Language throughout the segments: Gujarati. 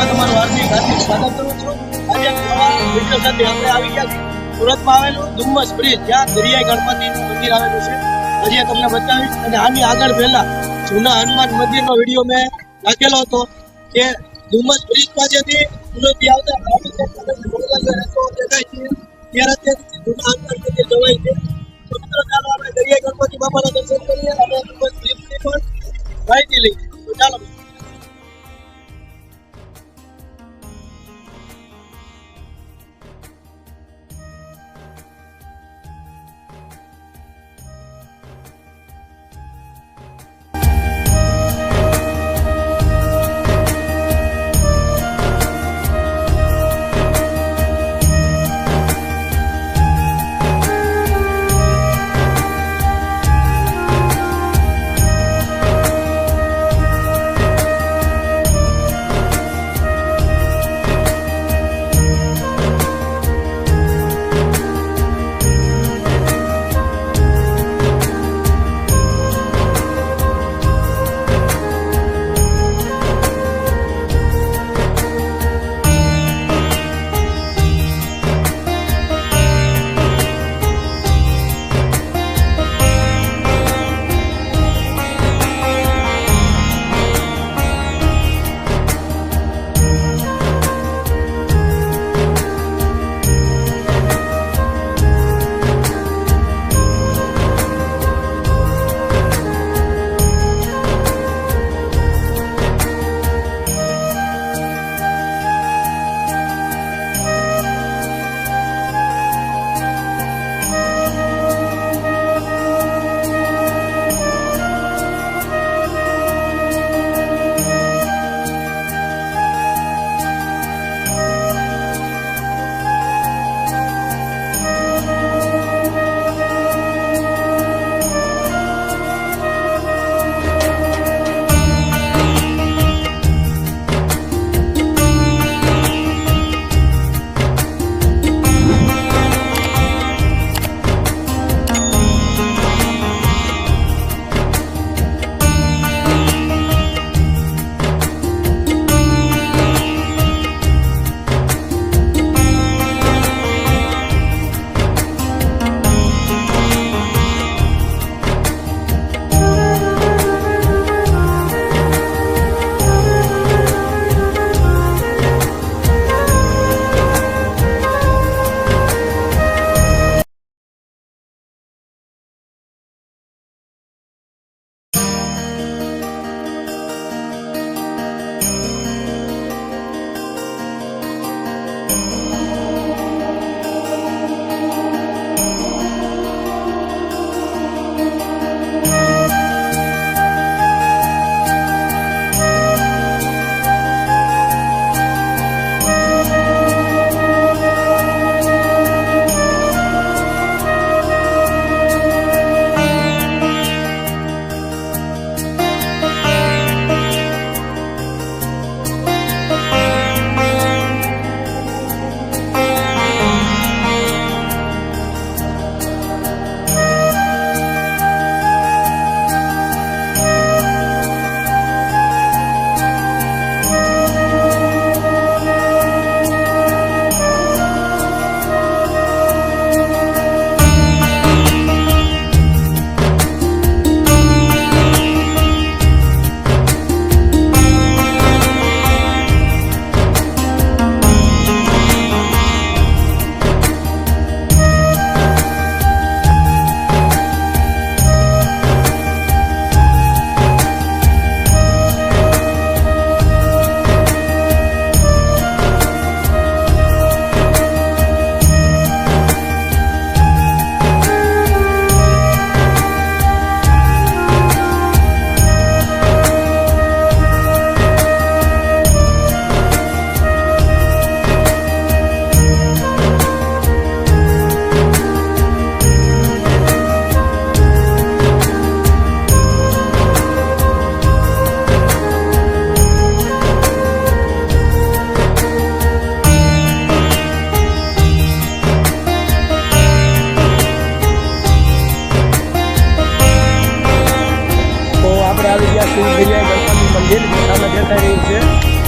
વિડીયોમાં તમારું હાર્દિક સ્વાગત કરું છું. આજે નવા વિડીયો સાથે આપણે આવી ગયા છીએ સુરતમાં આવેલું ડુમ્મસ બ્રિજ, જ્યાં દરિયાઈ ગણપતિનું મંદિર આવેલું છે. હજી તમને બતાવીશ. અને આની આગળ પહેલા જૂના હનુમાન મંદિરનો વિડીયો મેં રાખેલો હતો કે ડુમ્મસ બ્રિજ પાસેથી સુરતથી આવતા દેખાય છે ત્યારે જૂના હનુમાન મંદિર જવાય છે. તો મિત્રો ચાલો આપણે દરિયાઈ ગણપતિ બાપાના દર્શન કરીએ અને ડુમ્મસ બ્રિજની પણ માહિતી લઈએ. તો ચાલો.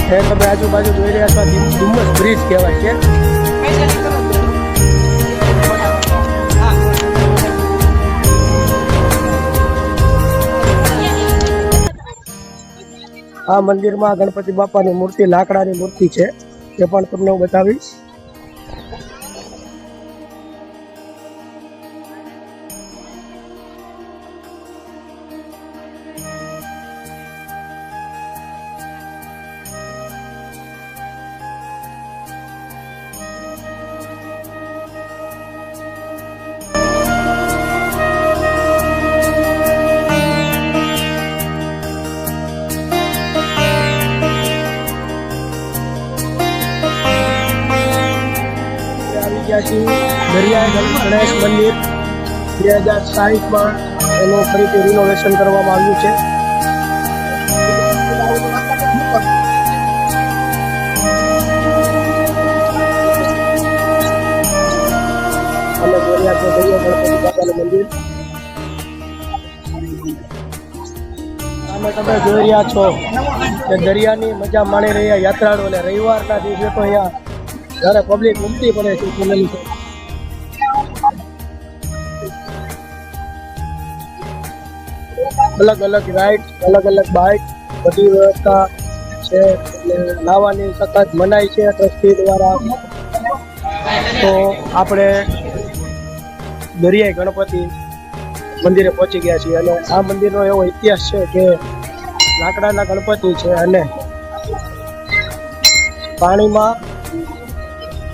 એ તમે આજુબાજુ જોઈ રહ્યા છો ડુમ્મસ બ્રિજ કહેવાય છે. આ મંદિરમાં ગણપતિ બાપાની મૂર્તિ લાકડાની મૂર્તિ છે, એ પણ તમને હું બતાવીશ. દરિયાઈ ગણેશ મંદિર 2060માં એનું ફરીથી રિનોવેશન કરવામાં આવ્યું છે. અને દરિયા છે દરિયા ગણપતિ બાપાનું મંદિર. આમાં તમે જોઈ રહ્યા છો કે દરિયાની મજા માણી રહ્યા યાત્રાળુઓ, અને રવિવારના દિવસે તો અહીંયા જ્યારે પબ્લિક ઉમટી પડે છે. અલગ અલગ રાઇડ, અલગ અલગ બાઇક, બધી વ્યવસ્થા છે. લાવવાની સખત મનાઈ છે ટ્રસ્ટી દ્વારા. તો આપણે દરિયાઈ ગણપતિ મંદિરે પહોંચી ગયા છીએ, અને આ મંદિરનો એવો ઇતિહાસ છે કે લાકડાના ગણપતિ છે અને પાણીમાં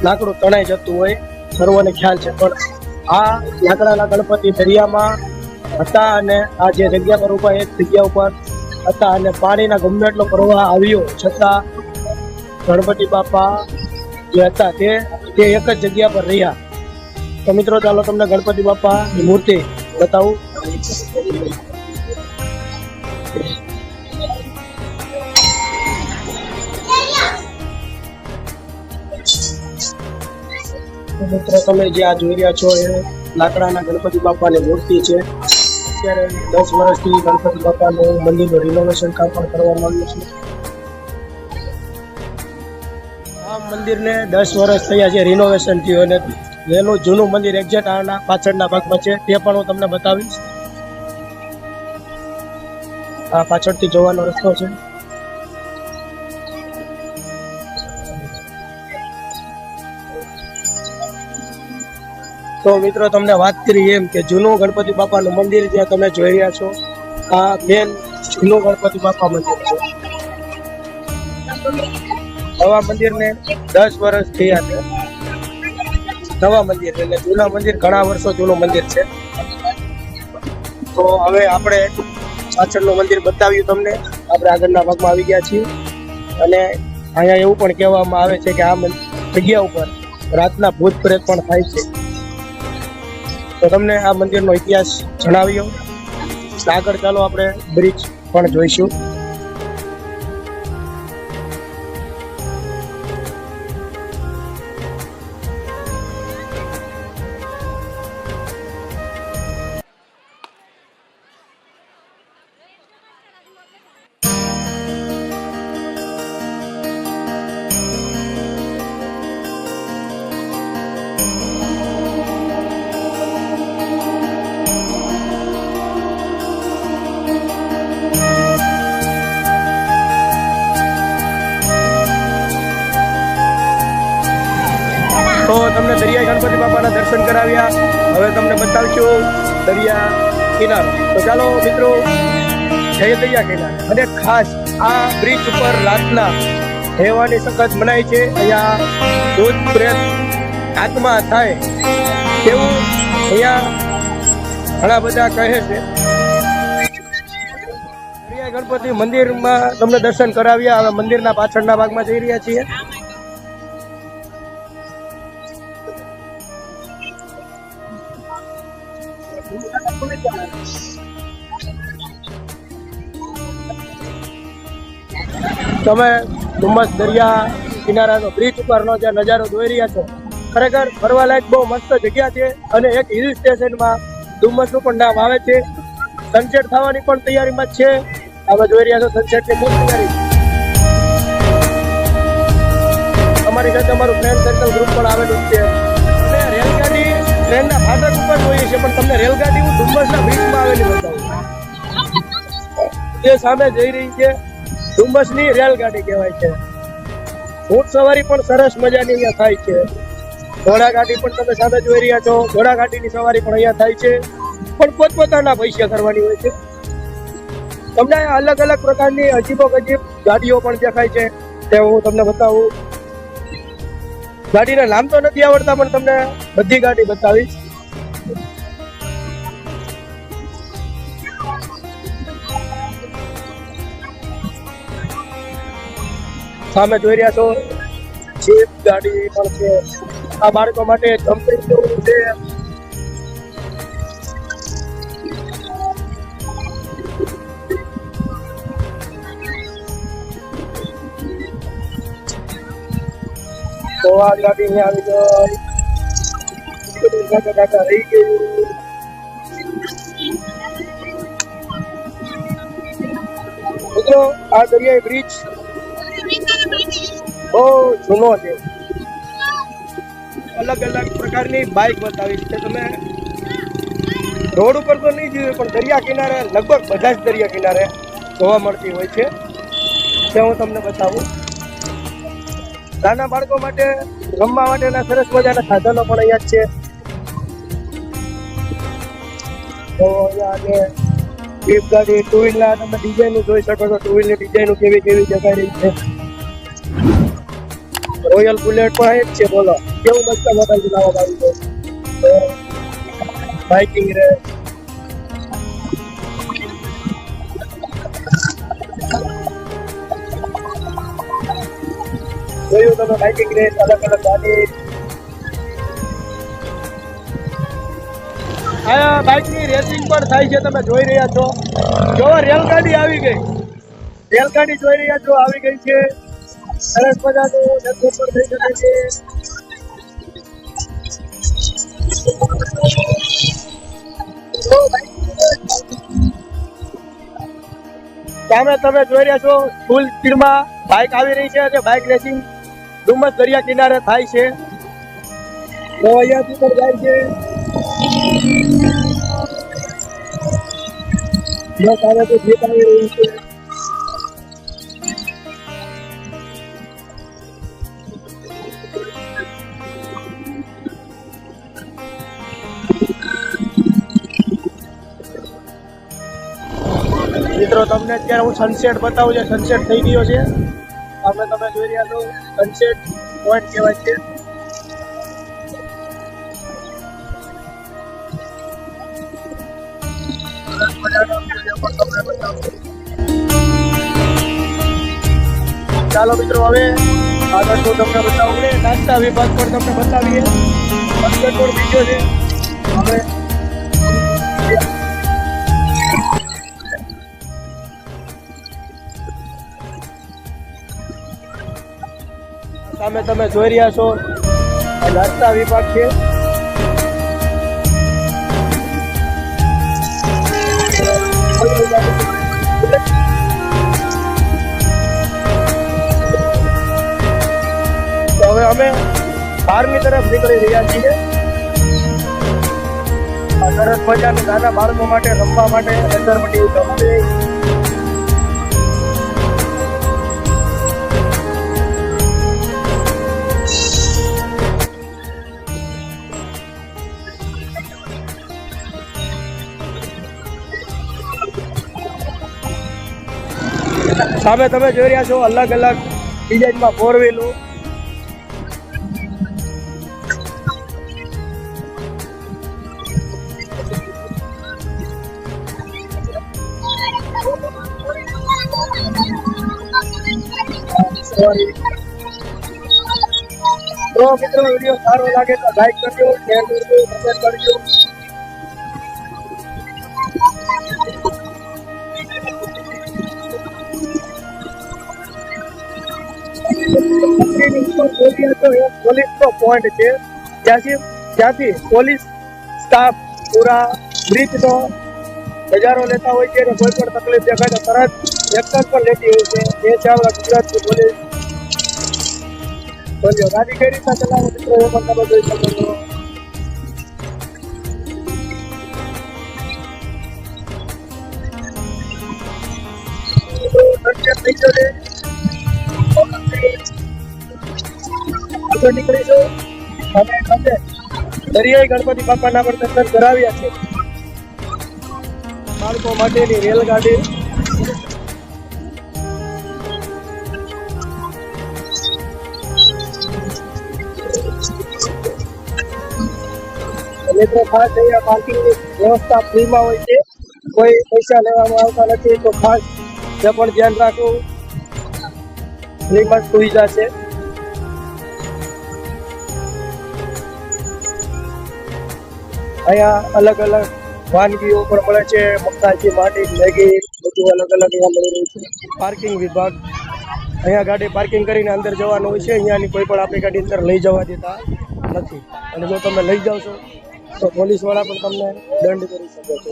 લાકડું તણાઈ જતું હોય, સર્વને ખ્યાલ છે. પણ આ લાકડાના ગણપતિ દરિયામાં હતા અને આ જે જગ્યા પર ઉભા એક જગ્યા ઉપર હતા, અને પાણીના ગમે એટલો પ્રવાહ આવ્યો છતાં ગણપતિ બાપા જે હતા તે એક જ જગ્યા પર રહ્યા. તો મિત્રો ચાલો તમને ગણપતિ બાપાની મૂર્તિ બતાવું. મિત્રો તમે જે આ જોઈ રહ્યા છો એ લાકડાના ગણપતિ બાપાની મૂર્તિ છે. અત્યારે 10 વર્ષથી ગણપતિ બાપાનું મંદિરનું રિનોવેશન કામ પણ કરવામાં આવ્યું છે. આ મંદિરને 10 વર્ષ થયા છે રિનોવેશન થયું, અને એનું જૂનું મંદિર એક્ઝેક્ટ આના પાછળના ભાગમાં છે, તે પણ હું તમને બતાવીશ. આ પાછળથી જવાનો રસ્તો છે. તો મિત્રો તમને વાત કરી એમ કે જૂનું ગણપતિ બાપાનું મંદિર જ્યાં તમે જોઈ રહ્યા છો, આ મેન જૂનું ગણપતિ બાપા મંદિર છે. નવા મંદિરને 10 વર્ષ થયા છે. નવા મંદિર એટલે જૂના મંદિર ઘણા વર્ષો જૂનું મંદિર છે. તો હવે આપણે પાછળનું મંદિર બતાવ્યું તમને. આપણે આગળના ભાગમાં આવી ગયા છીએ, અને અહીંયા એવું પણ કહેવામાં આવે છે કે આ જગ્યા ઉપર રાતના ભૂત પ્રેત પણ થાય છે. તો તમને આ મંદિરનો ઇતિહાસ જણાવ્યો. આગળ ચાલો આપણે બ્રિજ પણ જોઈશું. તો તમને દરિયાઈ ગણપતિ બાપાના દર્શન કરાવ્યા. હવે તમને બતાવશું દરિયા કિનારો. તો ચાલો મિત્રો જઈએ દરિયા કિનારે. અને ખાસ આ બ્રિજ ઉપર રાતના રહેવાની સખત મનાઈ છે. અહીંયા ભૂત પ્રેત આત્મા થાય તેવું અહીંયા ઘણા બધા કહે છે. દરિયાઈ ગણપતિ મંદિરમાં તમને દર્શન કરાવ્યા. હવે મંદિરના પાછળના ભાગમાં જઈ રહ્યા છીએ. તમે ડુમ્મસ દરિયા કિનારાનો બ્રિજ ઉપરનો જે નજારો જોઈ રહ્યા છો, ખરેખર ફરવા લાયક બહુ મસ્ત જગ્યા છે. અને એક હિલ સ્ટેશનમાં ડુમ્મસનું પણ નામ આવે છે. સનસેટ થવાની પણ તૈયારીમાં છે. તમે જોઈ રહ્યા છો સનસેટની ખૂબ તૈયારી. અમારી સાથે અમારું ફ્રેન્ડ સર્કલ ગ્રુપ પણ આવેલું છે. અને રેલગાડી ટ્રેનના ફાટક ઉપર જોઈએ છે, પણ તમને રેલગાડી હું ડુમ્મસના બ્રિજમાં આવેલી બતાવું. જે સામે જઈ રહી છે ડુમ્મસની રેલગાડી કહેવાય છે. ઊંટ સવારી પણ સરસ મજાની અહીંયા થાય છે. ઘોડાગાડી પણ તમે સામે જોઈ રહ્યા છો. ઘોડાગાડીની સવારી પણ અહીંયા થાય છે, પણ પોતપોતાના પૈસા કરવાની હોય છે. તમને અલગ અલગ પ્રકારની અજીબો ગજીબ ગાડીઓ પણ દેખાય છે, તે હું તમને બતાવું. ગાડીના નામ તો નથી આવડતા, પણ તમને બધી ગાડી બતાવીશ. સામે જોઈ રહ્યા છો જીપ ગાડી પણ છે. આ બાળકો માટે જમ્પિંગ જેવું છે. તો આ ગાડી અહીંયા આવી ગઈ. કાકા રહી ગયું. મિત્રો આ દરિયાઈ બ્રિજ બહુ જૂનો છે. અલગ અલગ પ્રકારની બાઇક બતાવી છે. તમે રોડ ઉપર તો નહીં જોયું, પણ દરિયા કિનારે લગભગ બધા જ દરિયા કિનારે જોવા મળતી હોય છે, તે હું તમને બતાવું. નાના બાળકો માટે રમવા માટેના સરસ મજાના સાધનો પણ અહીંયા જ છે. તો અહીંયા જીપ ગાડી, ટુ વ્હીલના તમે ડિઝાઇન જોઈ શકો છો. ટુ વ્હીલની ડિઝાઇન કેવી કેવી દેખાઈ રહી છે. રોયલ બુલેટ પણ જ છે. બોલો કેવું મસ્ત મોબાઈલ ચલાવવા આવ્યું છે. બાઇકિંગ રેસ, જોયું તમે બાઇકિંગ રેસ, અલગ અલગ ગાડી. આ બાઇકની રેસિંગ પણ થાય છે, તમે જોઈ રહ્યા છો. જોવા રેલગાડી આવી ગઈ. રેલગાડી જોઈ રહ્યા છો, આવી ગઈ છે. સરસ મજાનું ડેવલપ પણ થઈ શકે છે. સામે તમે જોઈ રહ્યા છો ફૂલ સ્પીડમાં બાઇક આવી રહી છે, અને બાઇક રેસિંગ ડુમ્મસ દરિયા કિનારે થાય છે. તો અહીંયાથી પણ જાય છે. સામે તો જીપ આવી રહી છે. મિત્રો તમને અત્યારે હું સનસેટ બતાવું છું. સનસેટ થઈ ગયો છે. આપણે તમે જોઈ રહ્યા છો સનસેટ પોઈન્ટ કહેવાય છે. ચાલો મિત્રો હવે આગળ તો તમને બતાવું. નાસ્તા વિભાગ પર તમને બતાવીએ. બાસ્કેટબોલ બીજો છે. હવે સામે તમે જોઈ રહ્યા છો નાસ્તા વિભાગ છે. તો હવે અમે બહારની તરફ નીકળી રહ્યા છીએ. સરસ મજાનું નાના બાળકો માટે રમવા માટે અંદરમટી ગમશે. સામે તમે જોઈ રહ્યા છો અલગ અલગ ડિઝાઇનમાં ફોર વ્હીલો. તો મિત્રો વિડીયો સારો લાગે તો લાઈક કરજો, શેર કરજો, કમેન્ટ કરજો. પોલીસનો પોઈન્ટ છે, ત્યાંથી પોલીસ સ્ટાફ પૂરા બ્રિજનો નજારો લેતા હોય છે, અને કોઈ પણ તકલીફ દેખાય તો તરત એક્શન પણ લેતી હોય છે. એ છે આપણા ગુજરાતની પોલીસ. બોલ્યો ગાડી કઈ રીતના ચલાવો મિત્રો એ પણ તમે જોઈ શકો છો. આગળ નીકળીશું અને ખંડે દરિયાઈ ગણપતિ બાપાના પણ દર્શન કરાવ્યા છે. બાળકો માટેની રેલગાડી મિત્રો ખાસ અહીંયા પાર્કિંગની વ્યવસ્થા ફ્રીમાં હોય છે, કોઈ પૈસા લેવામાં આવતા નથી, તો ખાસ તે પણ ધ્યાન રાખવું. ફ્રીમાં સુવિધા છે. અહીંયા અલગ અલગ વાનગીઓ પણ મળે છે, મકાઈથી માંડી મેગી બધું અલગ અલગ અહીંયા મળી રહ્યું છે. પાર્કિંગ વિભાગ અહીંયા ગાડી પાર્કિંગ કરીને અંદર જવાનું હોય છે. અહીંયાની કોઈ પણ આપણી ગાડી અંદર લઈ જવા દેતા નથી, અને જો તમે લઈ જાઓ છો તો પોલીસવાળા પણ તમને દંડ કરી શકે છે.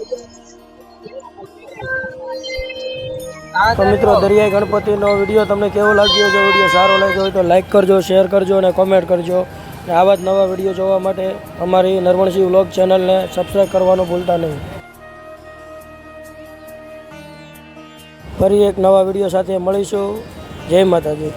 તો મિત્રો દરિયાઈ ગણપતિનો વિડીયો તમને કેવો લાગ્યો? જો વિડીયો સારો લાગ્યો હોય તો લાઈક કરજો, શેર કરજો અને કોમેન્ટ કરજો. અને આવા જ નવા વિડીયો જોવા માટે અમારી નરવણસિંહ વ્લોગ ચેનલને સબસ્ક્રાઈબ કરવાનું ભૂલતા નહીં. ફરી એક નવા વિડીયો સાથે મળીશું. જય માતાજી.